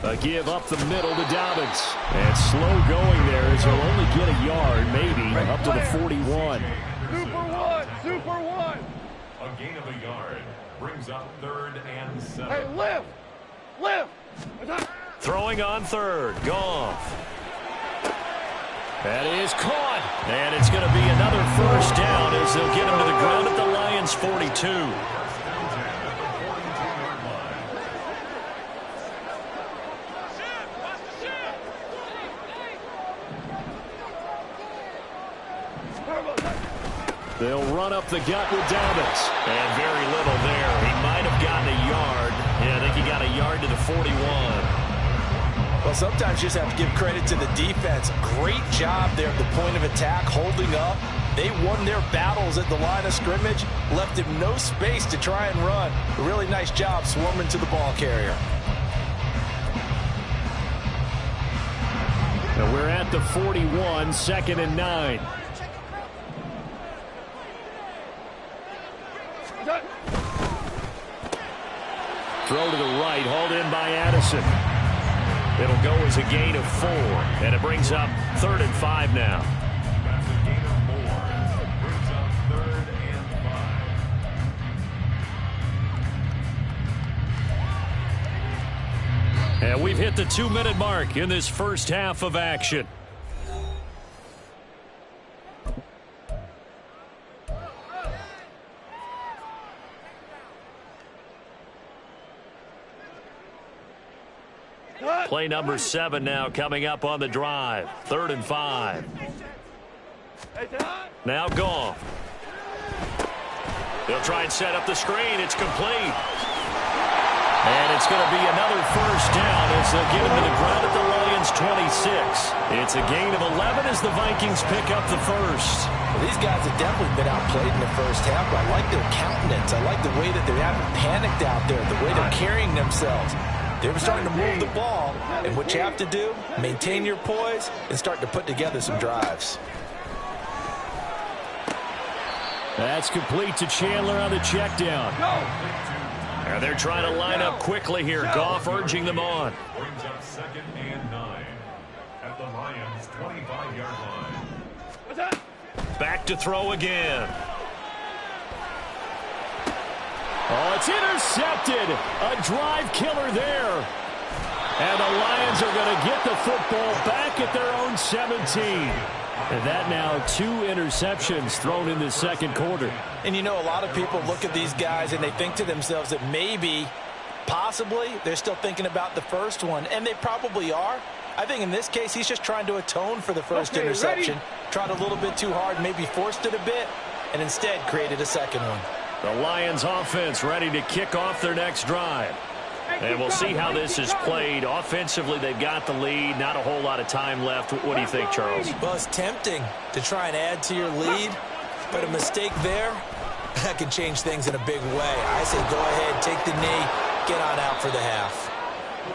A give up the middle to Dobbins. And slow going there as he'll only get a yard, maybe, up to the 41. Super one. A gain of a yard brings up 3rd and 7. Hey, lift. Throwing on 3rd. Goff. That is caught. And it's going to be another first down as they'll get him to the ground at the Lions' 42. They'll run up the gut with Dobbins. And very little there. He might have gotten a yard. Yeah, I think he got a yard to the 41. Well, sometimes you just have to give credit to the defense. Great job there at the point of attack, holding up. They won their battles at the line of scrimmage, left him no space to try and run. A really nice job swarming to the ball carrier. Now we're at the 41, 2nd and 9. Throw to the right, hauled in by Addison. It'll go as a gain of 4, and it brings up 3rd and 5 now. That's a gain of 4. Brings up 3rd and 5. And we've hit the 2-minute mark in this first half of action. Play number 7 now coming up on the drive. 3rd and 5. Now Goff. They'll try and set up the screen. It's complete. And it's going to be another first down as they'll get him to the ground at the Lions' 26. It's a gain of 11 as the Vikings pick up the first. Well, these guys have definitely been outplayed in the first half, but I like their countenance. I like the way that they haven't panicked out there, the way they're carrying themselves. They were starting to move the ball, and what you have to do, maintain your poise and start to put together some drives. That's complete to Chandler on the check down. And they're trying to line up quickly here. Goff urging them on. Brings up 2nd and 9 at the Lions' 25-yard line. Back to throw again. Oh, it's intercepted. A drive killer there. And the Lions are going to get the football back at their own 17. And that now 2 interceptions thrown in the second quarter. And you know, a lot of people look at these guys and they think to themselves that maybe, possibly, they're still thinking about the first one. And they probably are. I think in this case, he's just trying to atone for the first interception. Tried a little bit too hard, maybe forced it a bit, and instead created a second one. The Lions offense ready to kick off their next drive. And we'll see how this is played. Offensively, they've got the lead. Not a whole lot of time left. What do you think, Charles? Well, it's tempting to try and add to your lead, but a mistake there, that can change things in a big way. I say go ahead, take the knee, get on out for the half.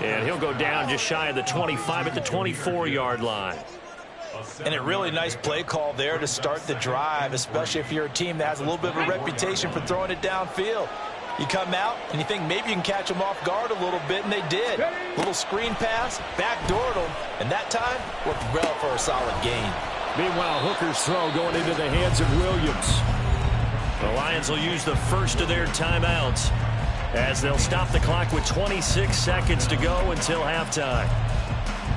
And he'll go down just shy of the 25 at the 24-yard line. And a really nice play call there to start the drive, especially if you're a team that has a little bit of a reputation for throwing it downfield. You come out and you think maybe you can catch them off guard a little bit, and they did. Little screen pass, backdoored them, and that time worked well for a solid gain. Meanwhile, Hooker's throw going into the hands of Williams. The Lions will use the first of their timeouts as they'll stop the clock with 26 seconds to go until halftime.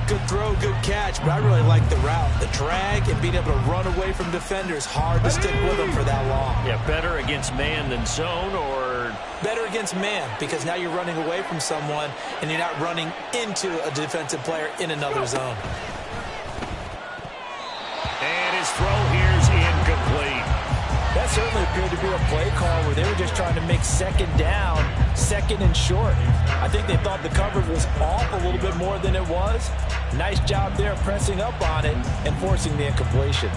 Good throw, good catch, but I really like the route. The drag and being able to run away from defenders, hard to stick with them for that long. Yeah, better against man than zone, or? Better against man, because now you're running away from someone and you're not running into a defensive player in another zone. And his throw here is incomplete. That certainly appeared to be a play call where they were just trying to make second down, second and short. I think they thought the coverage was off a little bit more than it was. Nice job there pressing up on it and forcing the incompletion.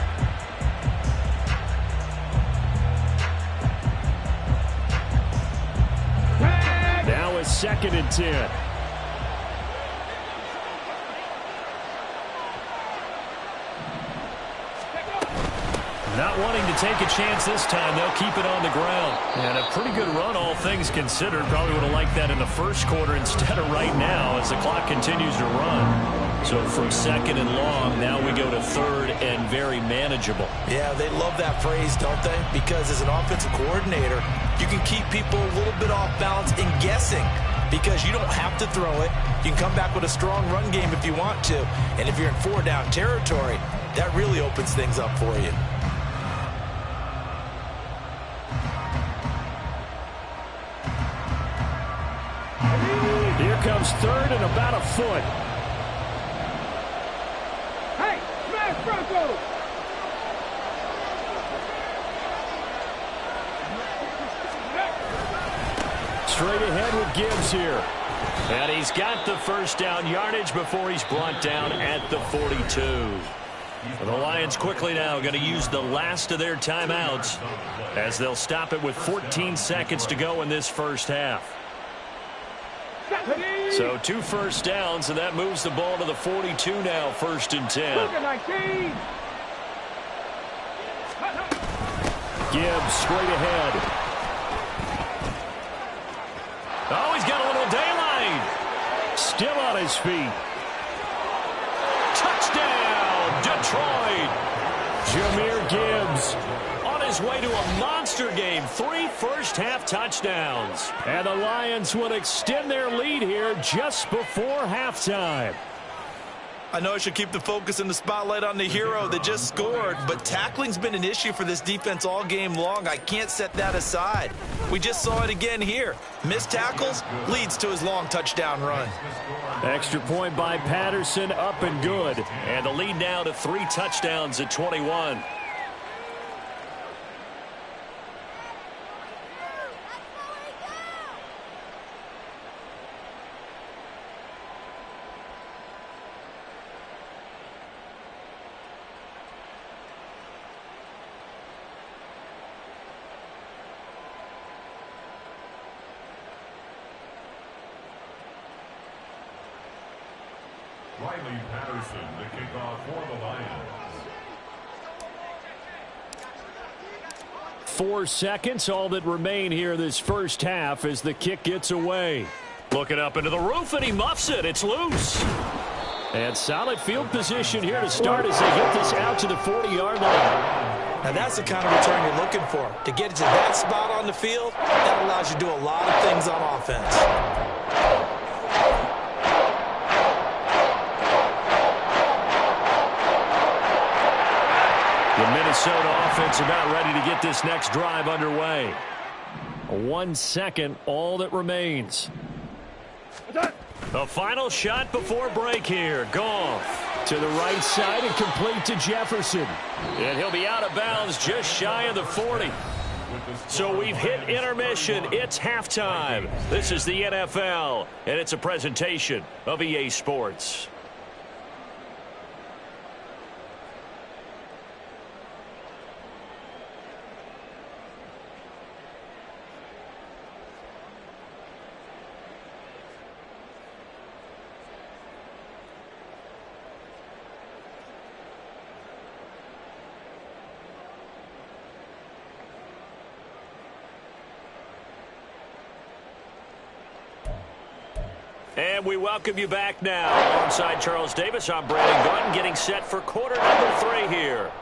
Now it's 2nd and 10. Not wanting to take a chance this time, they'll keep it on the ground. And a pretty good run, all things considered. Probably would have liked that in the first quarter instead of right now as the clock continues to run. So from second and long, now we go to third and very manageable. Yeah, they love that phrase, don't they? Because as an offensive coordinator, you can keep people a little bit off balance and guessing because you don't have to throw it. You can come back with a strong run game if you want to. And if you're in four-down territory, that really opens things up for you. Here comes third and about a foot. Hey, smash Bronco! Straight ahead with Gibbs here. And he's got the first down yardage before he's brought down at the 42. The Lions quickly now going to use the last of their timeouts as they'll stop it with 14 seconds to go in this first half. So 2 first downs, and that moves the ball to the 42 now, 1st and 10. Gibbs straight ahead. Oh, he's got a little daylight. Still on his feet. Touchdown, Detroit. Jahmyr Gibbs on his way to a monster game. 3 first-half touchdowns. And the Lions will extend their lead here just before halftime. I know I should keep the focus and the spotlight on the hero that just scored, but tackling's been an issue for this defense all game long. I can't set that aside. We just saw it again here. Missed tackles leads to his long touchdown run. Extra point by Patterson, up and good. And the lead now to 3 touchdowns at 21. Riley Patterson, the kickoff for the Lions. 4 seconds, all that remain here this first half as the kick gets away. Looking up into the roof, and he muffs it. It's loose. And solid field position here to start as they get this out to the 40-yard line. Now that's the kind of return you're looking for. To get it to that spot on the field, that allows you to do a lot of things on offense. The Minnesota offense about ready to get this next drive underway. 1 second, all that remains. The final shot before break here. Goff to the right side and complete to Jefferson. And he'll be out of bounds just shy of the 40. So we've hit intermission. It's halftime. This is the NFL, and it's a presentation of EA Sports. And we welcome you back now. Alongside Charles Davis, I'm Brandon Gunn, getting set for quarter number 3 here.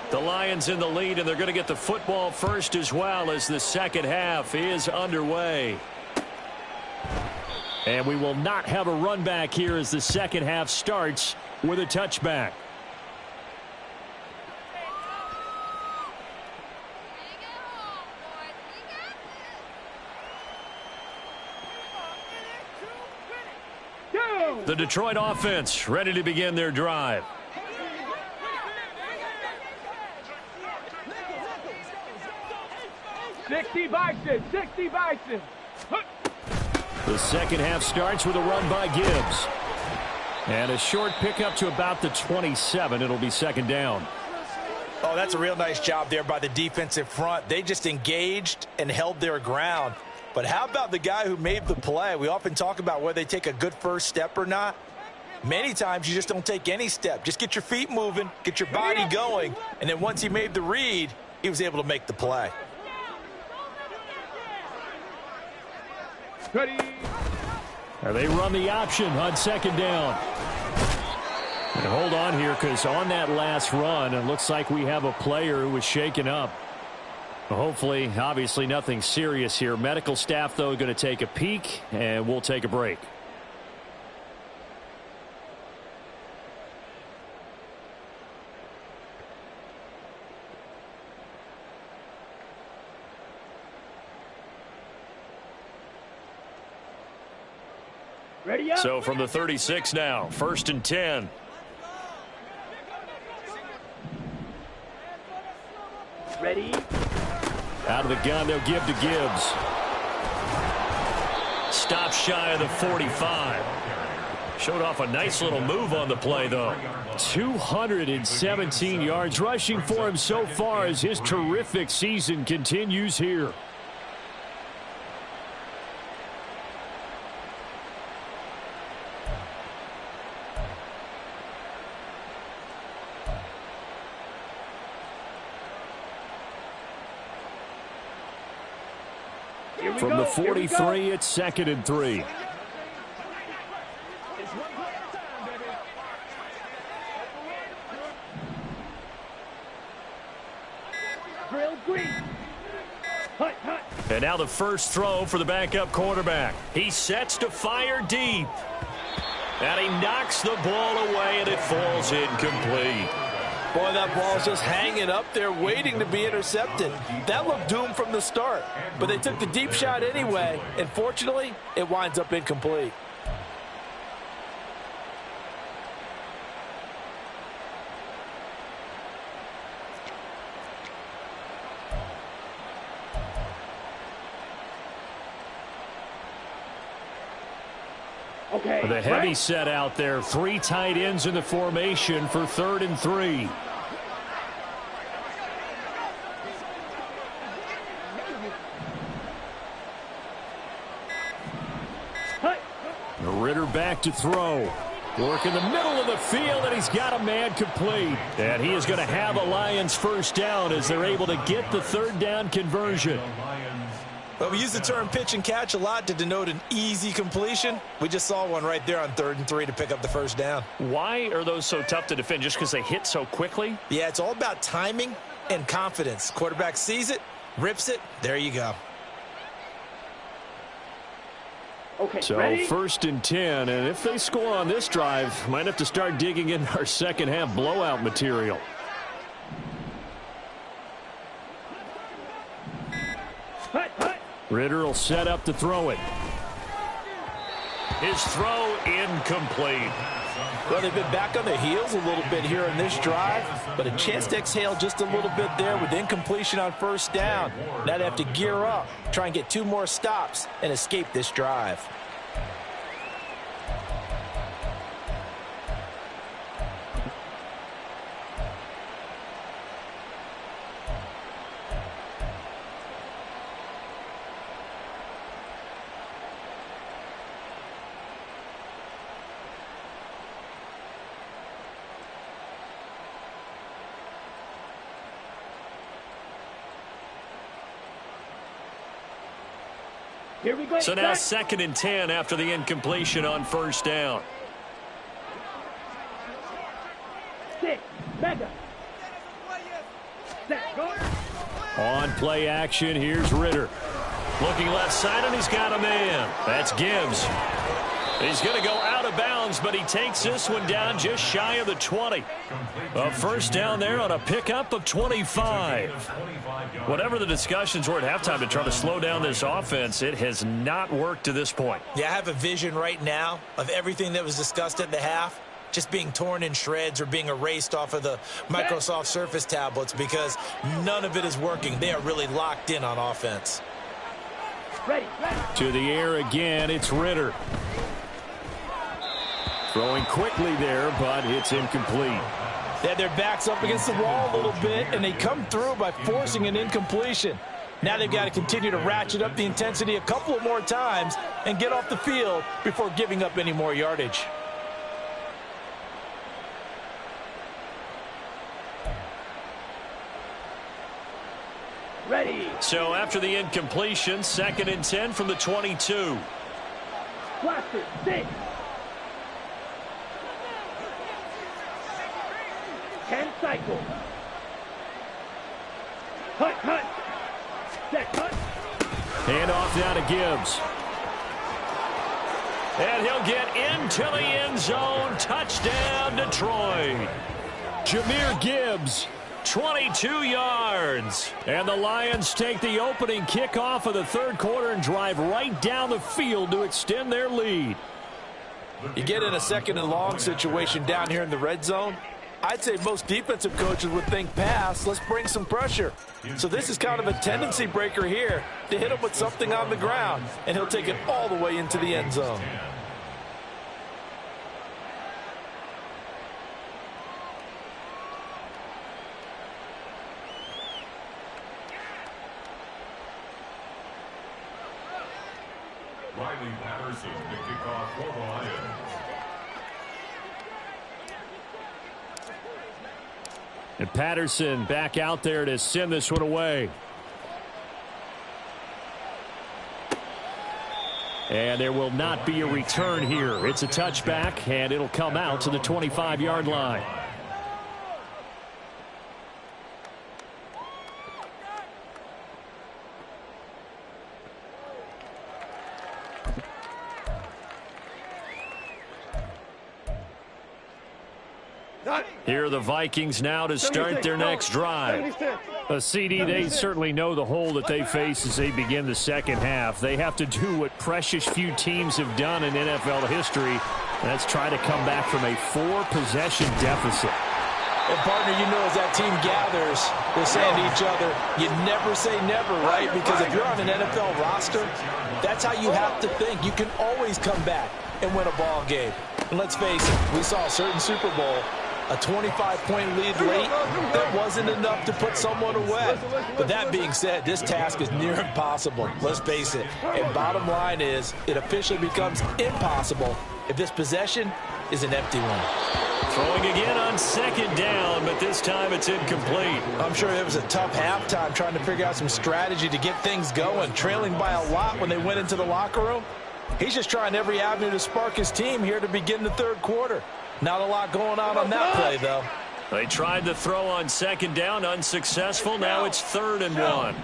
The Lions in the lead, and they're going to get the football first as well as the second half is underway. And we will not have a run back here as the second half starts with a touchback. The Detroit offense ready to begin their drive. Sixty Bison. The second half starts with a run by Gibbs. And a short pickup to about the 27. It'll be second down. Oh, that's a real nice job there by the defensive front. They just engaged and held their ground. But how about the guy who made the play? We often talk about whether they take a good first step or not. Many times you just don't take any step. Just get your feet moving, get your body going, and then once he made the read, he was able to make the play. Ready. They run the option on second down. And hold on here, because on that last run, it looks like we have a player who was shaken up. Hopefully, obviously nothing serious here. Medical staff, though, going to take a peek, and we'll take a break. Ready up. So from the 36 now, 1st and 10. Ready. Out of the gun, they'll give to Gibbs. Stop shy of the 45. Showed off a nice little move on the play, though. 217 yards rushing for him so far as his terrific season continues here. From the 43, it's 2nd and 3. And now the first throw for the backup quarterback. He sets to fire deep. And he knocks the ball away, and it falls incomplete. Boy, that ball's just hanging up there waiting to be intercepted. That looked doomed from the start, but they took the deep shot anyway, and fortunately, it winds up incomplete. Okay. The heavy set out there. 3 tight ends in the formation for 3rd and 3. Ritter back to throw. Work in the middle of the field, and he's got a man complete. And he is going to have a Lions first down as they're able to get the 3rd down conversion. Well, we use the term pitch and catch a lot to denote an easy completion. We just saw one right there on 3rd and 3 to pick up the first down. Why are those so tough to defend? Just because they hit so quickly? Yeah, it's all about timing and confidence. Quarterback sees it, rips it, there you go. Okay, so ready? 1st and 10, and if they score on this drive, might have to start digging in our second half blowout material. Ritter will set up to throw it. His throw incomplete. Well, they've been back on their heels a little bit here in this drive, but a chance to exhale just a little bit there with incompletion on first down. Now they have to gear up, try and get 2 more stops, and escape this drive. Here we go. So now 2nd and 10 after the incompletion on first down. 6, mega. Set, go. On play action, here's Ritter. Looking left side, and he's got a man. That's Gibbs. He's going to go out of bounds, but he takes this one down just shy of the 20. A first down there on a pickup of 25. Whatever the discussions were at halftime to try to slow down this offense, it has not worked to this point. Yeah, I have a vision right now of everything that was discussed at the half just being torn in shreds or being erased off of the Microsoft Surface tablets because none of it is working. They are really locked in on offense. Ready. To the air again, it's Ritter. Throwing quickly there, but it's incomplete. They had their backs up against the wall a little bit, and they come through by forcing an incompletion. Now they've got to continue to ratchet up the intensity a couple of more times and get off the field before giving up any more yardage. Ready. So after the incompletion, 2nd and 10 from the 22. Blaster. 6. 10 cycles. Cut. Set, cut. Hand off now to Gibbs. And he'll get into the end zone. Touchdown, Detroit. Jahmyr Gibbs, 22 yards. And the Lions take the opening kickoff of the 3rd quarter and drive right down the field to extend their lead. You get in a 2nd and long situation down here in the red zone. I'd say most defensive coaches would think pass, let's bring some pressure. So this is kind of a tendency breaker here to hit him with something on the ground, and he'll take it all the way into the end zone. Riley Patterson to kick off for the Lions. And Patterson back out there to send this one away. And there will not be a return here. It's a touchback, and it'll come out to the 25-yard line. Here are the Vikings now to start their next drive. A CD, they certainly know the hole that they face as they begin the 2nd half. They have to do what precious few teams have done in NFL history. That's try to come back from a 4-possession deficit. And partner, you know, as that team gathers, they're saying to each other, you never say never, right? Because if you're on an NFL roster, that's how you have to think. You can always come back and win a ball game. And let's face it, we saw a certain Super Bowl, a 25-point lead late, that wasn't enough to put someone away. But that being said, this task is near impossible. Let's face it. And bottom line is, it officially becomes impossible if this possession is an empty one. Throwing again on 2nd down, but this time it's incomplete. I'm sure it was a tough halftime trying to figure out some strategy to get things going, trailing by a lot when they went into the locker room. He's just trying every avenue to spark his team here to begin the 3rd quarter. Not a lot going on that play, though. They tried to throw on 2nd down, unsuccessful. Now it's 3rd and 1.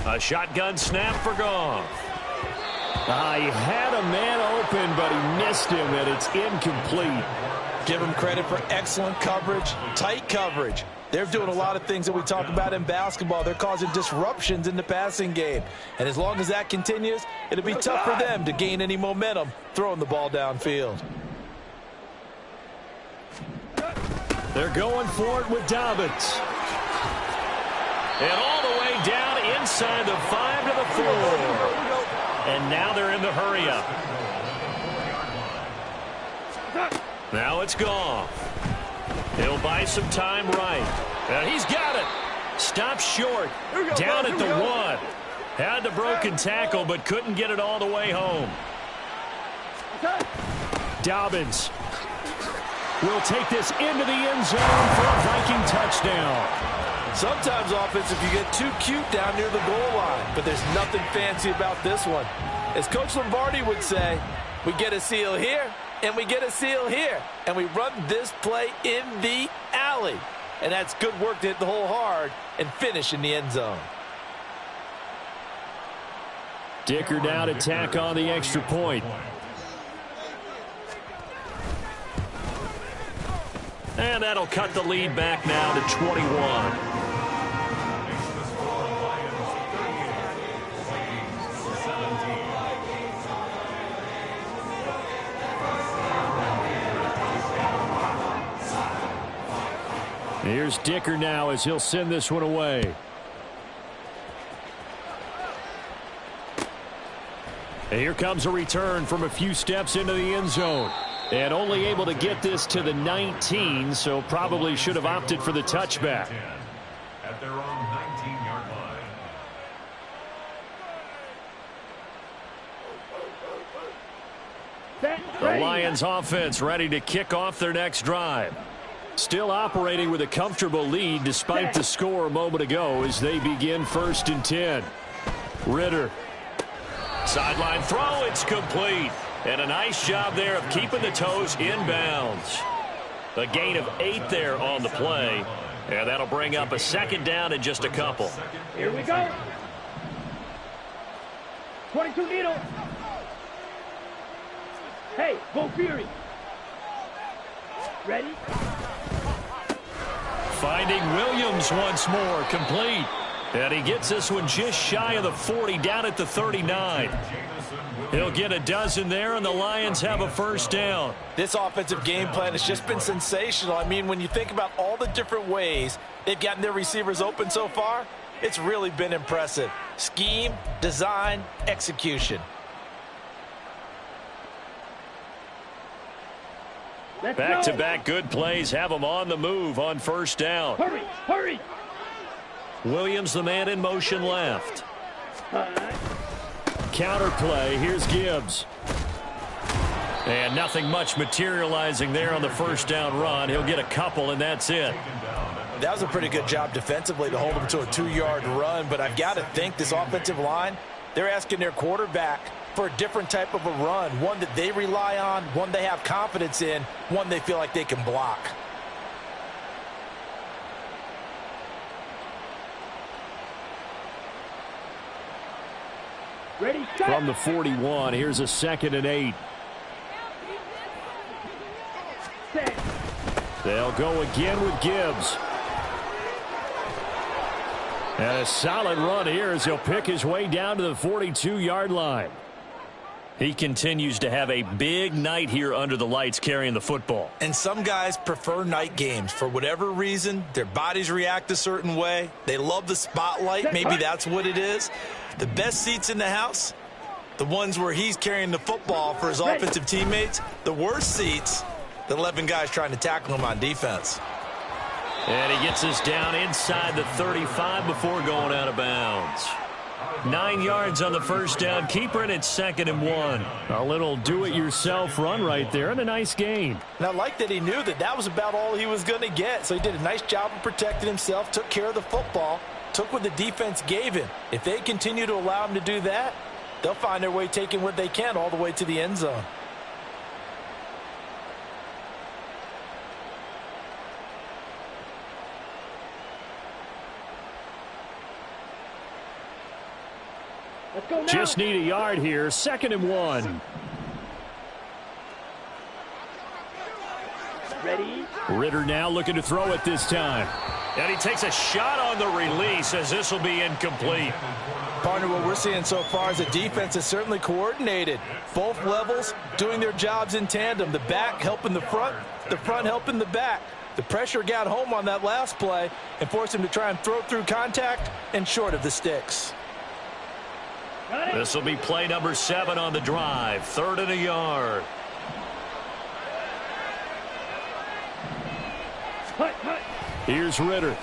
A shotgun snap for Goff. He had a man open, but he missed him, and it's incomplete. Give him credit for excellent coverage, tight coverage. They're doing a lot of things that we talk about in basketball. They're causing disruptions in the passing game. And as long as that continues, it'll be tough for them to gain any momentum throwing the ball downfield. They're going for it with Dobbins. And all the way down inside the 5 to the 4. And now they're in the hurry-up. Now it's Goff. He'll buy some time right. And he's got it. Stopped short. Down at the 1. Had the broken tackle, but couldn't get it all the way home. Dobbins will take this into the end zone for a Viking touchdown. Sometimes offensive, you get too cute down near the goal line, but there's nothing fancy about this one. As Coach Lombardi would say, we get a seal here, and we get a seal here, and we run this play in the alley. And that's good work to hit the hole hard and finish in the end zone. Dicker now to tack on the extra point. And that'll cut the lead back now to 21. Here's Dicker now as he'll send this one away. And here comes a return from a few steps into the end zone. And only able to get this to the 19, so probably should have opted for the touchback. At their own 19-yard line. The Lions offense ready to kick off their next drive. Still operating with a comfortable lead despite the score a moment ago as they begin 1st and 10. Ritter. Sideline throw, it's complete. And a nice job there of keeping the toes inbounds. A gain of 8 there on the play. And that'll bring up a 2nd down in just a couple. Here we go. 22 needle. Hey, go Fury. Ready? Finding Williams once more, complete. And he gets this one just shy of the 40, down at the 39. He'll get a dozen there, and the Lions have a 1st down. This offensive game plan has just been sensational. I mean, when you think about all the different ways they've gotten their receivers open so far, it's really been impressive. Scheme, design, execution. Back-to-back good plays have them on the move on 1st down. Hurry, hurry. Williams, the man in motion left. Counter play. Here's Gibbs. And nothing much materializing there on the 1st down run. He'll get a couple, and that's it. That was a pretty good job defensively to hold him to a 2-yard run, but I've got to think this offensive line, they're asking their quarterback for a different type of a run, one that they rely on, one they have confidence in, one they feel like they can block. Ready, set. From the 41, here's a 2nd and 8. Set. They'll go again with Gibbs. And a solid run here as he'll pick his way down to the 42-yard line. He continues to have a big night here under the lights carrying the football. And some guys prefer night games. For whatever reason, their bodies react a certain way. They love the spotlight. Maybe that's what it is. The best seats in the house, the ones where he's carrying the football for his offensive teammates. The worst seats, the 11 guys trying to tackle him on defense. And he gets us down inside the 35 before going out of bounds. 9 yards on the 1st down. Keeper, and it's 2nd and 1. A little do-it-yourself run right there, and a nice gain. And I like that he knew that that was about all he was going to get. So he did a nice job of protecting himself, took care of the football, took what the defense gave him. If they continue to allow him to do that, they'll find their way taking what they can all the way to the end zone. Let's go now. Just need a yard here. 2nd and 1. Ready? Ritter now looking to throw it this time. And he takes a shot on the release as this will be incomplete. Partner, what we're seeing so far is the defense is certainly coordinated. Both levels doing their jobs in tandem. The back helping the front helping the back. The pressure got home on that last play and forced him to try and throw through contact and short of the sticks. This will be play number 7 on the drive. 3rd and a yard. Here's Ritter.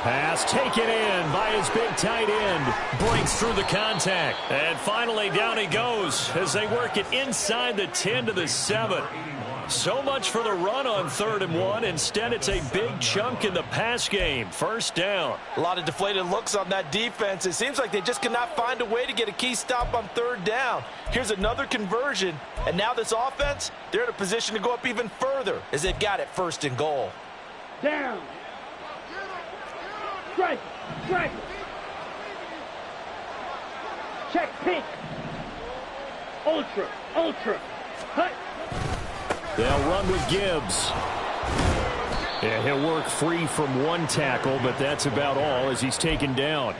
Pass taken in by his big tight end. Breaks through the contact. And finally down he goes as they work it inside the 10 to the 7. So much for the run on 3rd and 1. Instead, it's a big chunk in the pass game. 1st down. A lot of deflated looks on that defense. It seems like they just cannot find a way to get a key stop on 3rd down. Here's another conversion. And now this offense, they're in a position to go up even further as they've got it 1st and goal. Down. Strike. Strike. Check pink. Ultra. Ultra. Cut. They'll run with Gibbs. And he'll work free from 1 tackle, but that's about all as he's taken down.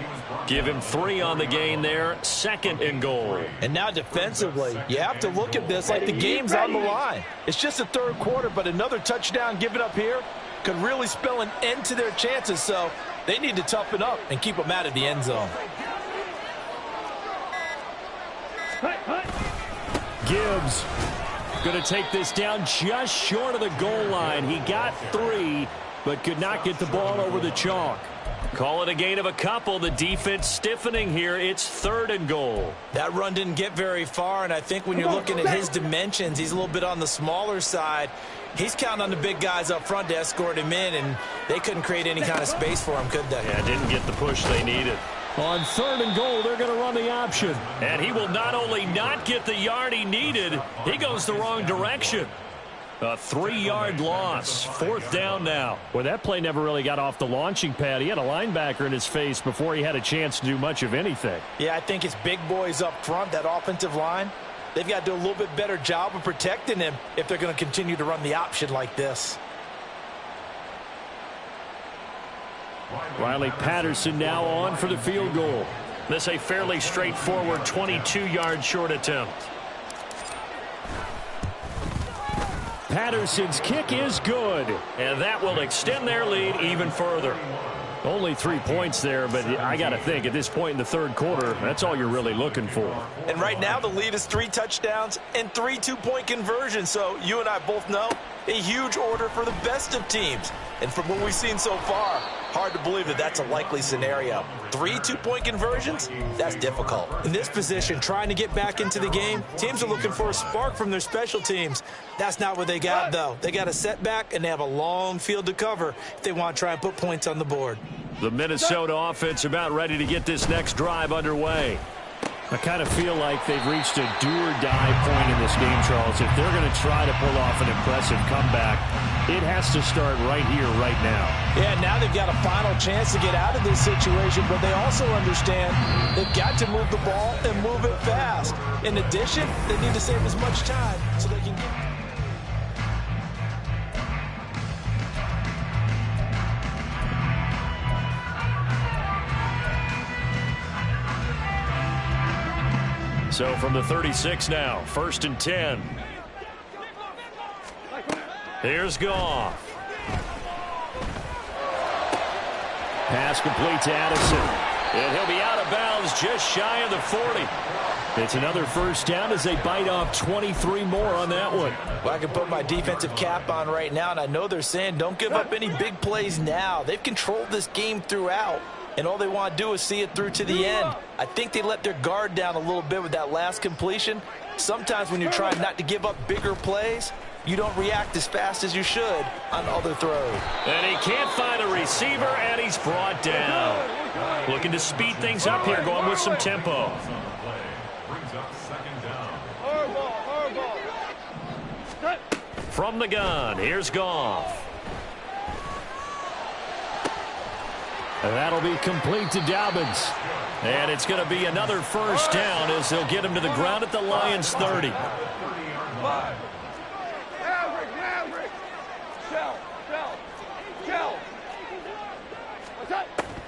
Give him 3 on the gain there. 2nd and goal. And now defensively, you have to look at this like the game's on the line. It's just the 3rd quarter, but another touchdown given up here could really spell an end to their chances. So they need to toughen up and keep them out of the end zone. Gibbs going to take this down just short of the goal line. He got 3, but could not get the ball over the chalk. Call it a gain of a couple. The defense stiffening here. It's 3rd and goal. That run didn't get very far, and I think when you're looking at his dimensions, he's a little bit on the smaller side. He's counting on the big guys up front to escort him in, and they couldn't create any kind of space for him, could they? Yeah, didn't get the push they needed. On 3rd and goal, they're going to run the option. And he will not only not get the yard he needed, he goes the wrong direction. A 3-yard loss. 4th down now. Well, that play never really got off the launching pad. He had a linebacker in his face before he had a chance to do much of anything. Yeah, I think it's big boys up front, that offensive line. They've got to do a little bit better job of protecting him if they're going to continue to run the option like this. Riley Patterson now on for the field goal. This a fairly straightforward 22-yard short attempt. Patterson's kick is good, and that will extend their lead even further. Only 3 points there, but I got to think at this point in the 3rd quarter, that's all you're really looking for. And right now the lead is 3 touchdowns and 3 two-point conversions. So you and I both know a huge order for the best of teams. And from what we've seen so far, hard to believe that that's a likely scenario. 3 two-point conversions? That's difficult. In this position, trying to get back into the game, teams are looking for a spark from their special teams. That's not what they got, though. They got a setback, and they have a long field to cover if they want to try and put points on the board. The Minnesota offense about ready to get this next drive underway. I kind of feel like they've reached a do-or-die point in this game, Charles. If they're going to try to pull off an impressive comeback, it has to start right here, right now. Yeah, now they've got a final chance to get out of this situation, but they also understand they've got to move the ball and move it fast. In addition, they need to save as much time so they can get... So from the 36 now, 1st and 10. Here's Goff. Pass complete to Addison. And he'll be out of bounds just shy of the 40. It's another 1st down as they bite off 23 more on that one. Well, I can put my defensive cap on right now, and I know they're saying don't give up any big plays now. They've controlled this game throughout, and all they want to do is see it through to the end. I think they let their guard down a little bit with that last completion. Sometimes when you're trying not to give up bigger plays, you don't react as fast as you should on other throws. And he can't find a receiver, and he's brought down. Looking to speed things up here, going with some tempo. From the gun, here's Goff. And that'll be complete to Dobbins. And it's going to be another 1st down as they'll get him to the ground at the Lions' 30.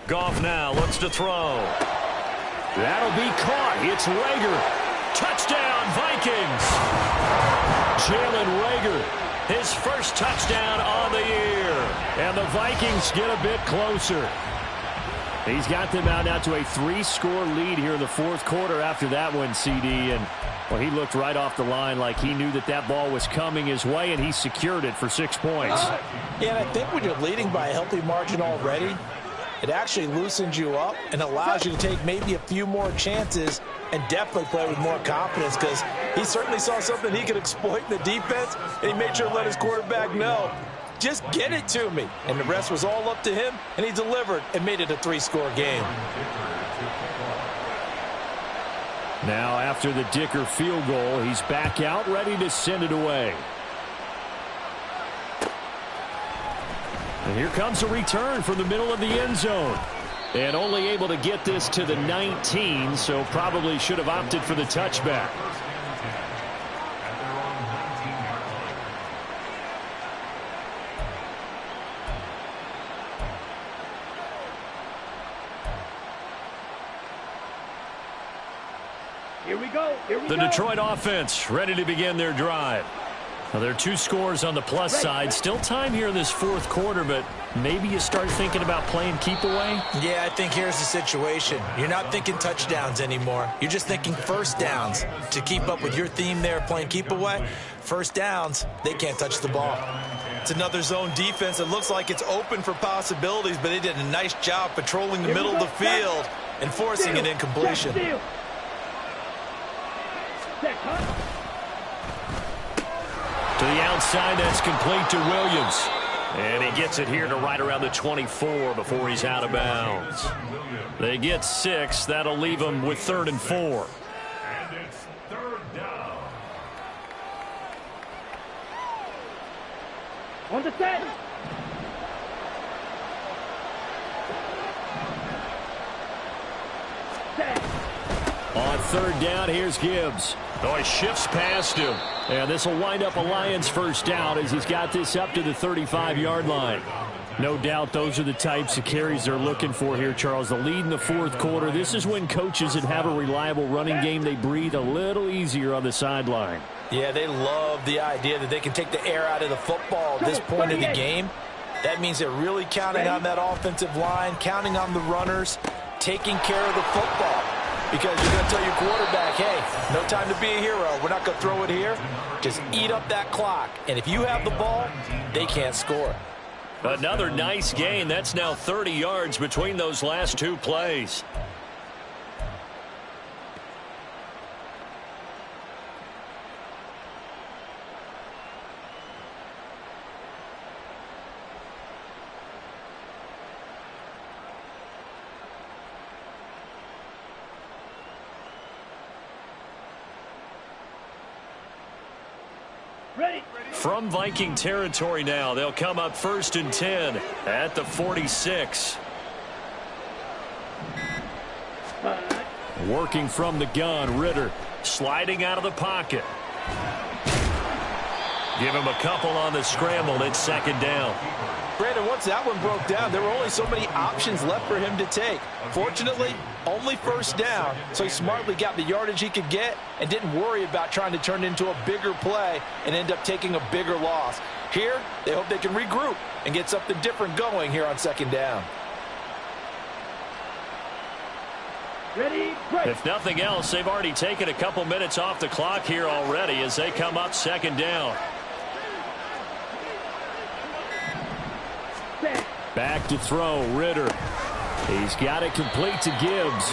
Goff now looks to throw. That'll be caught. It's Rager. Touchdown, Vikings. Jalen Rager, his 1st touchdown on the year. And the Vikings get a bit closer. He's got them out now to a 3-score lead here in the 4th quarter after that one, CD. And, well, he looked right off the line like he knew that that ball was coming his way, and he secured it for 6 points. Yeah, and I think when you're leading by a healthy margin already, it actually loosens you up and allows you to take maybe a few more chances and definitely play with more confidence, because he certainly saw something he could exploit in the defense, and he made sure to let his quarterback know, just get it to me. And the rest was all up to him, and he delivered and made it a 3-score game. Now after the Dicker field goal, he's back out ready to send it away. And here comes a return from the middle of the end zone. And only able to get this to the 19, so probably should have opted for the touchback. Here we go. Here we The go. Detroit offense ready to begin their drive. Well, there are 2 scores on the plus side. Still time here in this fourth quarter, but maybe you start thinking about playing keep away? Yeah, I think here's the situation. You're not thinking touchdowns anymore. You're just thinking first downs. To keep up with your theme there, playing keep away, first downs, they can't touch the ball. It's another zone defense. It looks like it's open for possibilities, but they did a nice job patrolling the middle of the field and forcing an incompletion. To the outside, that's complete to Williams. And he gets it here to right around the 24 before he's out of bounds. They get 6. That'll leave them with 3rd and 4. And it's 3rd down. On the set. On 3rd down, here's Gibbs. Oh, he shifts past him. And this will wind up a Lions first down as he's got this up to the 35-yard line. No doubt those are the types of carries they're looking for here, Charles. The lead in the fourth quarter. This is when coaches that have a reliable running game, they breathe a little easier on the sideline. Yeah, they love the idea that they can take the air out of the football at this point in the game. That means they're really counting on that offensive line, counting on the runners, taking care of the football. Because you're going to tell your quarterback, hey, no time to be a hero. We're not going to throw it here. Just eat up that clock. And if you have the ball, they can't score. Another nice gain. That's now 30 yards between those last 2 plays. From Viking territory now, they'll come up 1st and 10 at the 46. Working from the gun, Ritter sliding out of the pocket. Give him a couple on the scramble. It's 2nd down. Brandon, once that one broke down, there were only so many options left for him to take. Fortunately, only 1st down, so he smartly got the yardage he could get and didn't worry about trying to turn it into a bigger play and end up taking a bigger loss. Here, they hope they can regroup and get something different going here on 2nd down. Ready, break. If nothing else, they've already taken a couple minutes off the clock here already as they come up 2nd down. Back to throw, Ritter. He's got it complete to Gibbs.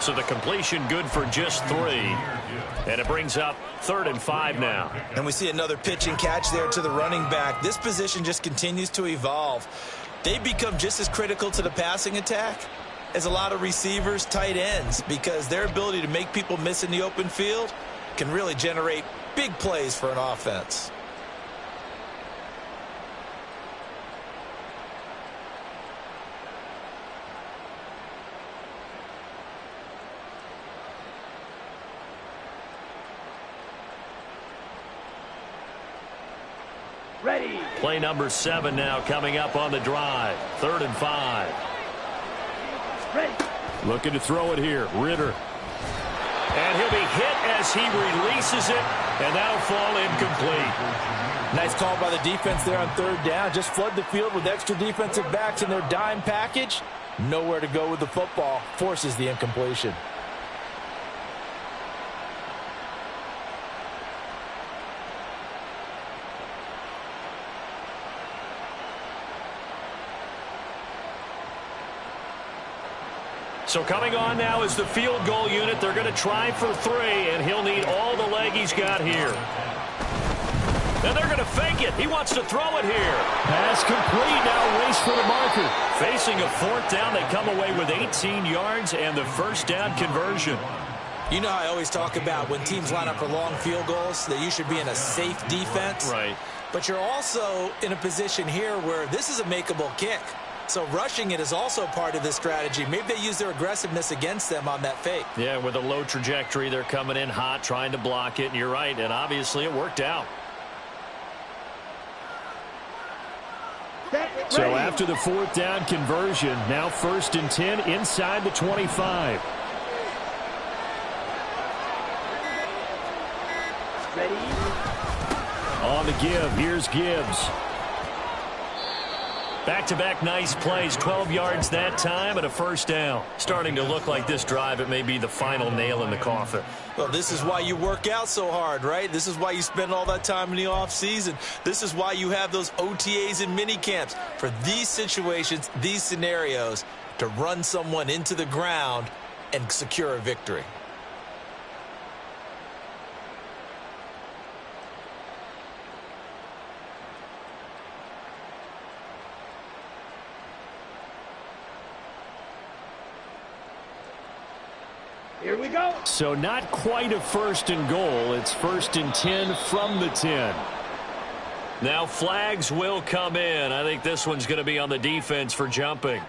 So the completion good for just 3. And it brings up 3rd and 5 now. And we see another pitch and catch there to the running back. This position just continues to evolve. They become just as critical to the passing attack as a lot of receivers, tight ends, because their ability to make people miss in the open field can really generate big plays for an offense. Ready. Play number 7 now coming up on the drive. 3rd and 5. Ready. Looking to throw it here. Ritter. And he'll be hit as he releases it, and that'll fall incomplete. Nice call by the defense there on 3rd down. Just flood the field with extra defensive backs in their dime package. Nowhere to go with the football. Forces the incompletion. So coming on now is the field goal unit. They're going to try for 3, and he'll need all the leg he's got here. And they're going to fake it. He wants to throw it here. Pass complete. Now race for the marker. Facing a 4th down, they come away with 18 yards and the first down conversion. You know how I always talk about when teams line up for long field goals, that you should be in a safe defense. Right. But you're also in a position here where this is a makeable kick. So rushing it is also part of this strategy. Maybe they use their aggressiveness against them on that fake. Yeah, with a low trajectory, they're coming in hot, trying to block it. And you're right, and obviously it worked out. So after the 4th down conversion, now 1st and 10 inside the 25. Ready. on the give. Here's Gibbs. Back-to-back nice plays, 12 yards that time and a first down. Starting to look like this drive, it may be the final nail in the coffin. Well, this is why you work out so hard, right? This is why you spend all that time in the offseason. This is why you have those OTAs and mini camps. For these situations, these scenarios, to run someone into the ground and secure a victory. Here we go. So not quite a first and goal. It's first and 10 from the 10. Now flags will come in. I think this one's going to be on the defense for jumping.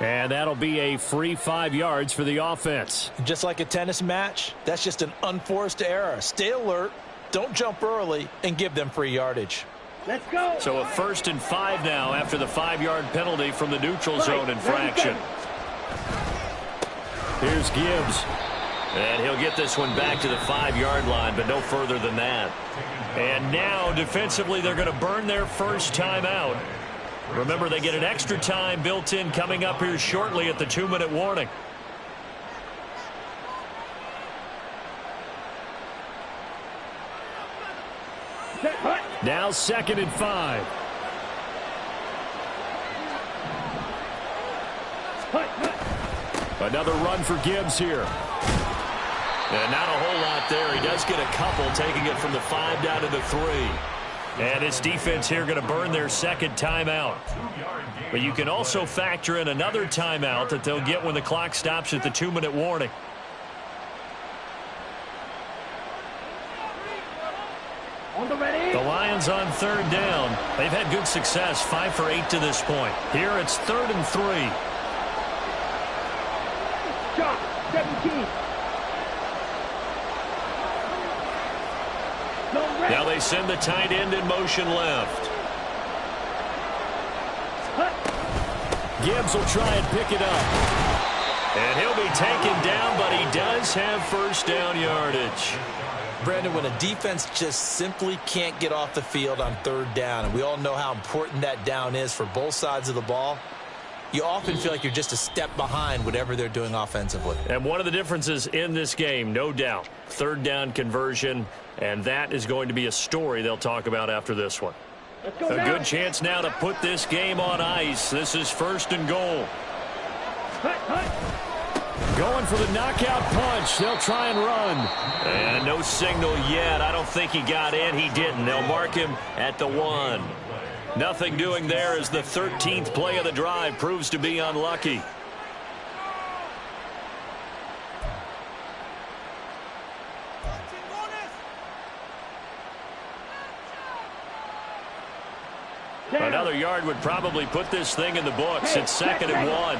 And that'll be a free 5 yards for the offense. Just like a tennis match, that's just an unforced error. Stay alert, don't jump early, and give them free yardage. Let's go. So a first and 5 now after the 5-yard penalty from the neutral zone infraction. Here's Gibbs. And he'll get this one back to the 5-yard line, but no further than that. And now defensively they're going to burn their first timeout. Remember, they get an extra time built in coming up here shortly at the 2-minute warning. Now 2nd and 5. Another run for Gibbs here. And not a whole lot there. He does get a couple, taking it from the 5 down to the 3. And his defense here going to burn their second timeout. But you can also factor in another timeout that they'll get when the clock stops at the 2-minute warning. The Lions on 3rd down. They've had good success, 5 for 8 to this point. Here it's 3rd and 3. Shot, 17. Now they send the tight end in motion left. Gibbs will try and pick it up. And he'll be taken down, but he does have first down yardage. Brandon, when a defense just simply can't get off the field on 3rd down, and we all know how important that down is for both sides of the ball, you often feel like you're just a step behind whatever they're doing offensively. And one of the differences in this game, no doubt, 3rd down conversion, and that is going to be a story they'll talk about after this one. A good chance now to put this game on ice. This is 1st and goal. Going for the knockout punch. They'll try and run. And no signal yet. I don't think he got in. He didn't. They'll mark him at the 1. Nothing doing there as the 13th play of the drive proves to be unlucky. Another yard would probably put this thing in the books. It's 2nd and 1.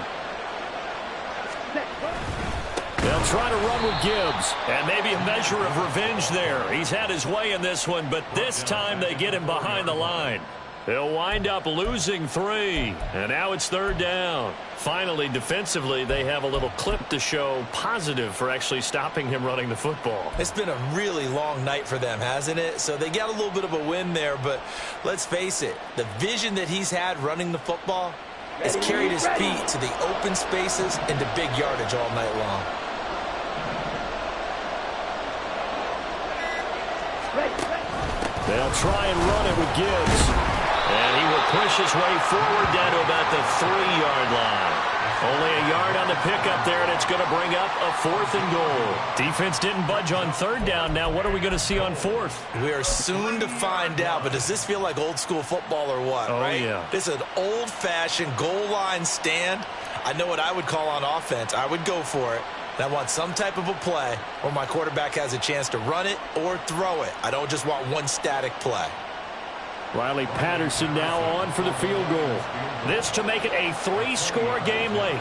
They'll try to run with Gibbs, and maybe a measure of revenge there. He's had his way in this one, but this time they get him behind the line. They'll wind up losing 3, and now it's 3rd down. Finally, defensively, they have a little clip to show positive for actually stopping him running the football. It's been a really long night for them, hasn't it? So they got a little bit of a win there, but let's face it, the vision that he's had running the football has carried his feet to the open spaces and to big yardage all night long. They'll try and run it with Gibbs. And he will push his way forward down to about the 3-yard line. Only a yard on the pickup there, and it's going to bring up a 4th and goal. Defense didn't budge on 3rd down. Now what are we going to see on 4th? We are soon to find out, but does this feel like old school football or what, right? Yeah. This is an old-fashioned goal line stand. I know what I would call on offense. I would go for it. And I want some type of a play where my quarterback has a chance to run it or throw it. I don't just want one static play. Riley Patterson now on for the field goal. This to make it a 3-score game late.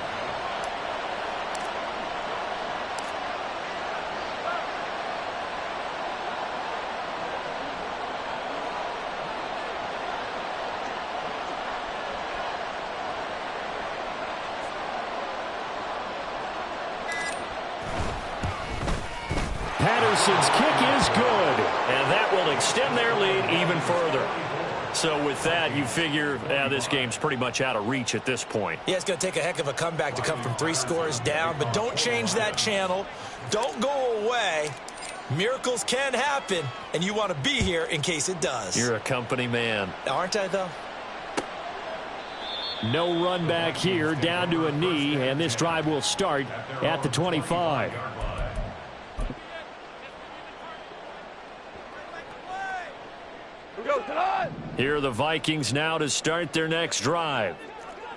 Jefferson's kick is good, and that will extend their lead even further. So with that, you figure this game's pretty much out of reach at this point. Yeah, it's going to take a heck of a comeback to come from 3 scores down, but don't change that channel. Don't go away. Miracles can happen, and you want to be here in case it does. You're a company man. Aren't I, though? No run back here, down to a knee, and this drive will start at the 25. Here are the Vikings now to start their next drive.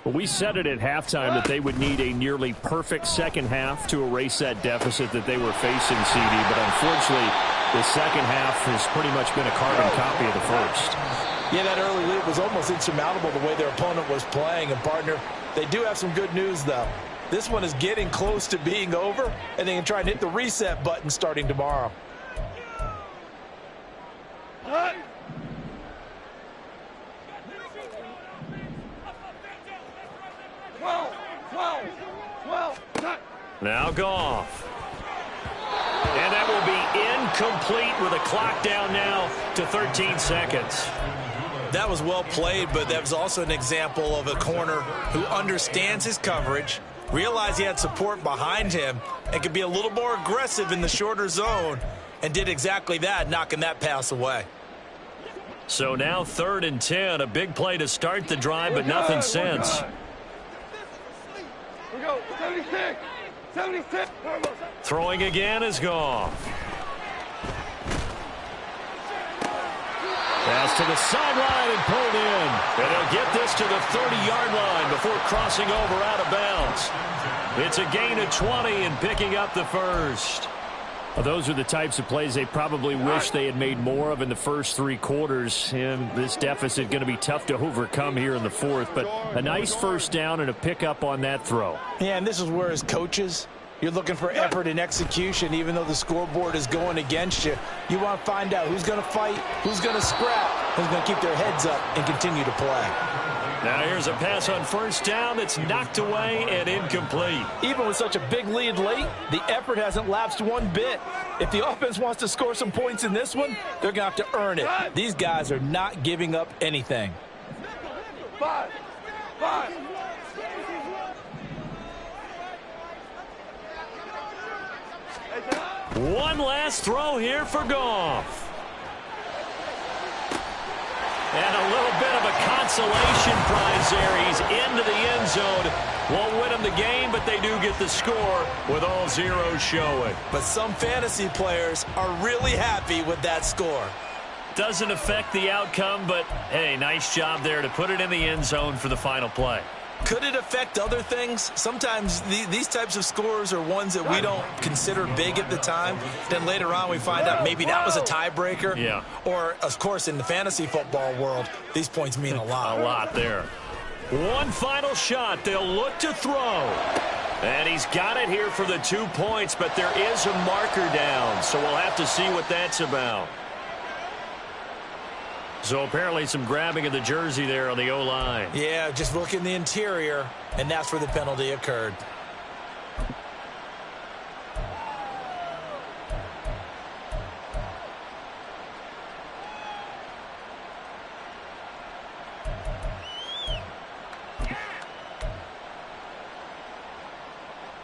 Well, we said it at halftime that they would need a nearly perfect second half to erase that deficit that they were facing, CD, but unfortunately the second half has pretty much been a carbon copy of the first. Yeah, that early lead was almost insurmountable the way their opponent was playing. And, partner, they do have some good news, though. This one is getting close to being over, and they can try and hit the reset button starting tomorrow. Now Goff. And that will be incomplete with a clock down now to 13 seconds. That was well played, but that was also an example of a corner who understands his coverage, realized he had support behind him, and could be a little more aggressive in the shorter zone, and did exactly that, knocking that pass away. So now 3rd and 10, a big play to start the drive, but nothing since. Here we go, 76. 76. Throwing again is Goff. Pass to the sideline and pulled in. And he'll get this to the 30-yard line before crossing over out of bounds. It's a gain of 20 and picking up the first. Well, those are the types of plays they probably wish they had made more of in the first 3 quarters. And this deficit going to be tough to overcome here in the 4th. But a nice first down and a pickup on that throw. Yeah, and this is where, as coaches, you're looking for effort and execution. Even though the scoreboard is going against you, you want to find out who's going to fight, who's going to scrap, who's going to keep their heads up and continue to play. Now here's a pass on first down that's knocked away and incomplete. Even with such a big lead late, the effort hasn't lapsed one bit. If the offense wants to score some points in this one, they're going to have to earn it. These guys are not giving up anything. 5. One last throw here for Goff. And a little bit of a consolation prize there. He's into the end zone. Won't win them the game, but they do get the score with all zeros showing. But some fantasy players are really happy with that score. Doesn't affect the outcome, but, hey, nice job there to put it in the end zone for the final play. Could it affect other things? Sometimes these types of scores are ones that we don't consider big at the time. Then later on we find out maybe that was a tiebreaker. Yeah. Or, of course, in the fantasy football world, these points mean a lot. A lot there. One final shot. They'll look to throw. And he's got it here for the 2 points, but there is a marker down, so we'll have to see what that's about. So apparently some grabbing of the jersey there on the O-line. Yeah, just look in the interior, and that's where the penalty occurred.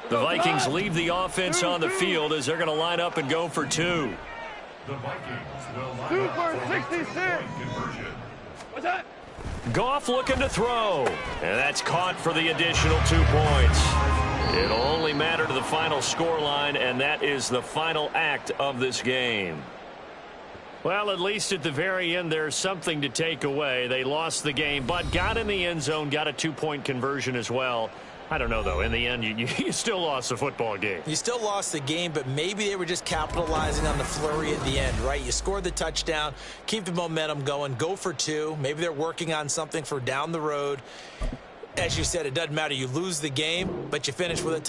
The Vikings leave the offense on the field as they're going to line up and go for 2. The Vikings will line Two up for for 66. conversion. What's that? Goff looking to throw. And that's caught for the additional 2 points. It'll only matter to the final scoreline, and that is the final act of this game. Well, at least at the very end, there's something to take away. They lost the game, but got in the end zone, got a 2-point conversion as well. I don't know, though. In the end, you still lost the football game. You still lost the game, but maybe they were just capitalizing on the flurry at the end, right? You scored the touchdown, keep the momentum going, go for 2. Maybe they're working on something for down the road. As you said, it doesn't matter. You lose the game, but you finish with a